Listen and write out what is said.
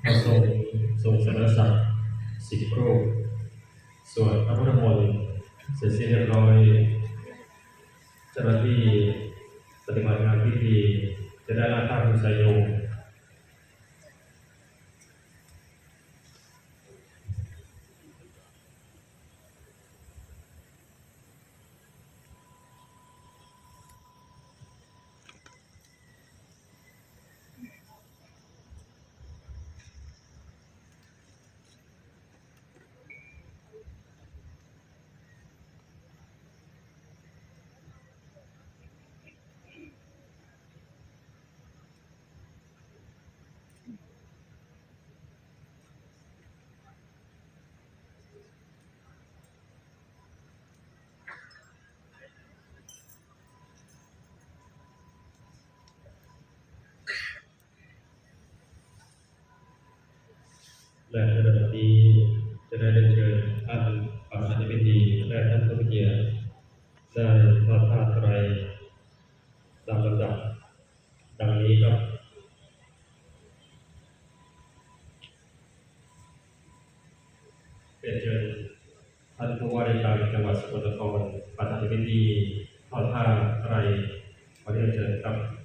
พระทรงสรรเสริญ10 รูปสวดพระพุทธมนต์เสร็จสิ้นเรียบร้อยเจ้าหน้าที่ปฏิบัติงานพิธีจะได้รับผ้าคุณสายโยงและในระดับนี้จะได้เรียนเชิญท่านประธานในพิธีและท่านผู้มีเกียรติได้ทอดผ้าไตรตามลำดับดังนี้ครับเรียนเชิญท่านผู้ว่าราชการจังหวัดสกลนครประธานในพิธีทอดผ้าไตรขอเรียนเชิญครับ